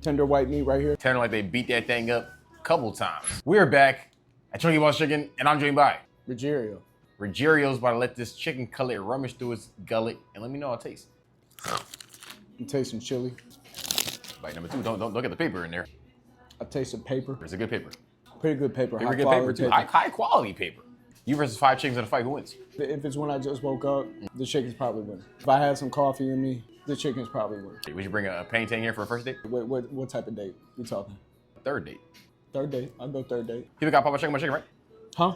Tender white meat right here. Tender like they beat that thing up a couple times. We're back at Chunky Boss Chicken, and I'm joined by Rogerio. Rogerio's about to let this chicken cutlet rummage through its gullet and let me know how it tastes. I'm tasting chili. Bite number two, don't get the paper in there. I tasted paper. It's a good paper. Pretty good paper. Very good paper too. High quality paper. You versus 5 chickens in a fight, who wins? If it's when I just woke up, the chicken's probably winning. If I had some coffee in me, the chicken's probably winning. Would you bring a painting here for a first date? What type of date we talking? Third date. Third date. I'll go third date. People got Papa Chicken, my chicken, right? Huh?